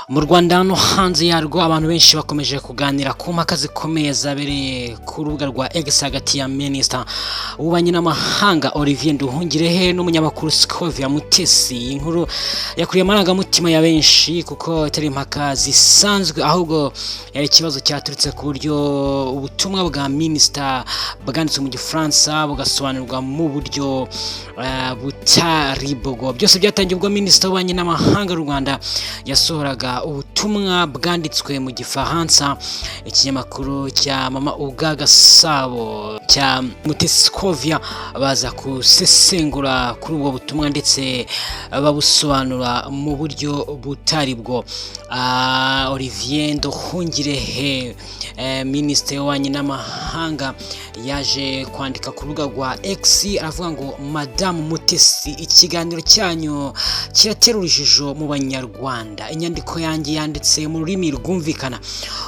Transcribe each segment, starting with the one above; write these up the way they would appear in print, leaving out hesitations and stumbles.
Mu Rwanda no hanze yarwo abantu benshi bakomeje kuganira ku mpaka zikomeye zabereye ku rubuga rwa X hagati ya Minisita w'Ububanyi n'Amahanga Olivier Nduhungirehe n'umunyamakuru Scovia Mutesi. Inkuru yakuriye amarangamutima ya benshi kuko itari impaka zisanzwe, ahubwo yari ikibazo cyaturutse ku buryo ubutumwa bwa Minisita bwanditswe mu Gifaransa bugasobanurwa mu buryo butari bwo. Byose byatangiye ubwo Minisita w'Ububanyi n'Amahanga y'u Rwanda yasohoraga ubutumwa bwanditswe mu Gifaransa. Ikinyamakuru cya Mama Ugaga Sabo cya Mutesi Scovia baza kusesengura kuri ubwo butumwa ndetse babusobanura mu buryo butari bwo. Olivier Nduhungirehe, Minisitiri w'Ububanyi n'Amahanga, yaje kwandika ku rubuga rwa X avuga ngo Madamu Mutesi, ikiganiro cyanyu kiratera urujijo mu Banyarwanda. Inyandiko yanjye yanditse mu rurimi rwumvikana,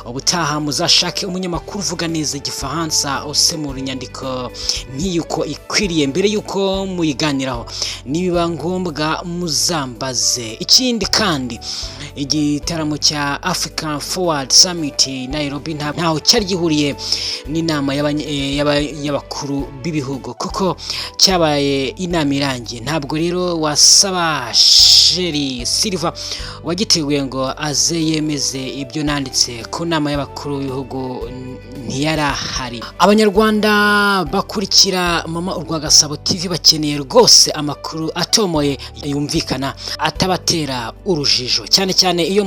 ubutaha muzashake umunyamakuru uvuga neza Igifaransa usemura inyandiko nk'iyuko ikwiriye mbere yuko muyiganiraho, nibiba ngombwa muzambaze. Ikindi kandi igitaramo cya African Forward Summit Nairobi ntaho cyari gihuriye n'inama y'abakuru b'ibihugu kuko cyabaye inama irangiye. Ntabwo rero wasaba Sheri Silva wagiteguye ngo aze yemeze ibyo nanditse ku nama y'abakuru b'ibihugu, ntiyarahari. Abanyarwanda bakurikira Mama Urwagasabo TV bakeneye rwose amakuru atomoye yumvikana atabatera urujijo, cyane cyane iyo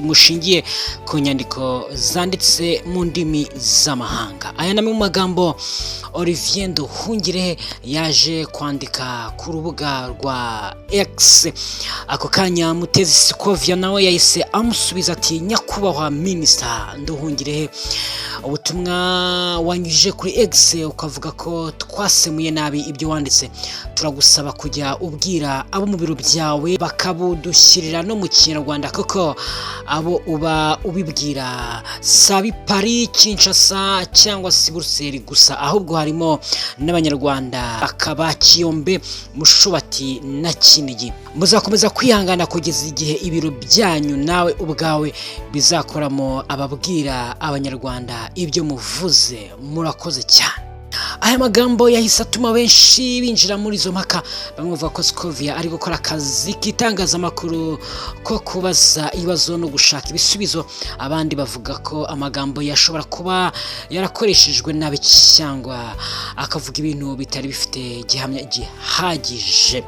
mushingiye ku nyandiko zanditse mu ndimi z'amahanga. Aya namwe mu magambo Olivier Nduhungirehe yaje kwandika ku rubuga rwa X. Ako kanya Mutesi Scovia nawe yahise amusubiza ati, nyakubahwa Minisita Nduhungirehe, ubutumwa wanyujije kuri X ukavuga ko twasemuye nabi ibyo wanditse, turagusaba kujya ubwira abo mu biro byawe bakabudushyirira no mu Kinyarwanda kuko abo uba ubibwira sabi Paris, Kinshasa cyangwa si Bruxelles gusa, ahubwo harimo n'Abanyarwanda bakaba Kiyombe, Mushubati na Kinigi. Muzakomeza kwihangana kugeza igihe ibiro byanyu nawe ubwawe bizakoramo ababwira Abanyarwanda ibyo muvuze. Murakoze cyane. Aya magambo yahise atuma benshi binjira muri izo mpaka. Bamwe bavuga ko Scovia ari gukora akazi k'itangazamakuru ko kubaza ibibazo no gushaka ibisubizo, abandi bavuga ko amagambo yashobora kuba yarakoreshejwe nabi cyangwa akavuga ibintu bitari bifite gihamya gihagije.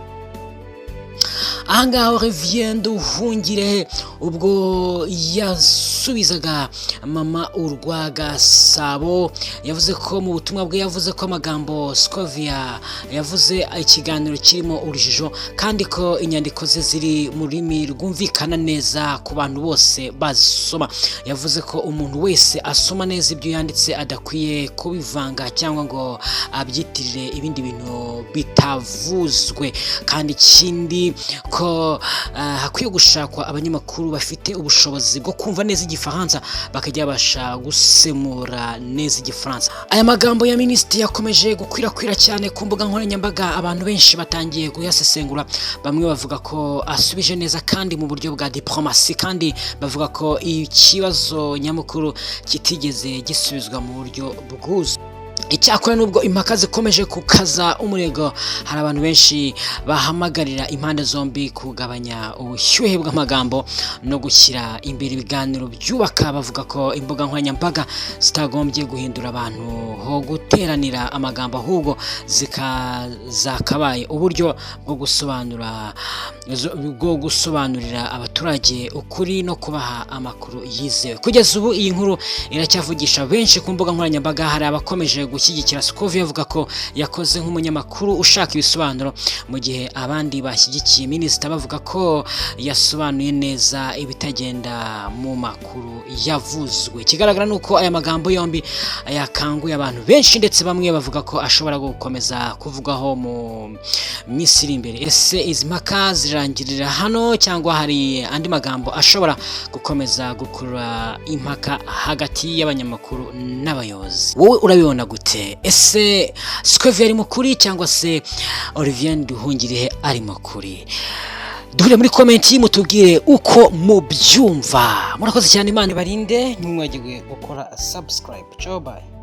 Ahangaha Olivier Nduhungirehe ubwo yasubizaga Mama Urwagasabo yavuze ko mu butumwa bwe yavuze ko amagambo Scovia yavuze ikiganiro kirimo urujijo kandi ko inyandiko ze ziri mu rurimi rwumvikana neza ku bantu bose bazisoma. Yavuze ko umuntu wese asoma neza ibyo yanditse adakwiye kubivanga cyangwa ngo abyitirire ibindi bintu bitavuzwe, kandi ikindi ko hakwiye gushakwa abanyamakuru bafite ubushobozi bwo kumva neza Igifaransa bakajya basha gusemura neza Igifaransa. Aya magambo ya Minisitiri yakomeje gukwirakwira cyane ku mbuga nkoranyambaga, abantu benshi batangiye kuyasesengura. Bamwe bavuga ko asubije neza kandi mu buryo bwa diplomasi, kandi bavuga ko ikibazo nyamukuru kitigeze gisubizwa mu buryo bwuzuye. Icyakora nubwo impaka zikomeje kukaza umurego, hari abantu benshi bahamagarira impande zombi kugabanya ubushyuhe bw'amagambo no gushyira imbere ibiganiro byubaka. Bavuga ko imbuga nkoranyambaga zitagombye guhindura abantu ho guteranira amagambo, ahubwo zakabaye uburyo bwo gusobanurira abaturage ukuri no kubaha amakuru yizewe. Kugeza ubu iyi nkuru iracyavugisha benshi ku mbuga nkoranyambaga. Hari abakomeje gushyigikira Scovia avuga ko yakoze nk'umunyamakuru ushaka ibisobanuro, mu gihe abandi bashyigikiye Minisita bavuga ko yasobanuye neza ibitagenda mu makuru yavuzwe. Ikigaragara nuko aya magambo yombi yakanguye abantu benshi, ndetse bamwe bavuga ko ashobora gukomeza kuvugwaho mu minsi iri imbere. Ese izi mpaka zirangirira hano cyangwa hari andi magambo ashobora gukomeza gukurura impaka hagati y'abanyamakuru n'abayobozi? Wowe urabibona gute? Ese Scovia ari mukuri cyangwa se Olivier Nduhungirehe ari mukuri? duhure muri komenti mutubwire uko mubyumva. Murakoze cyane, Imana ibarinde, ntimwibagirwe gukora subscribe. Ciao, bye.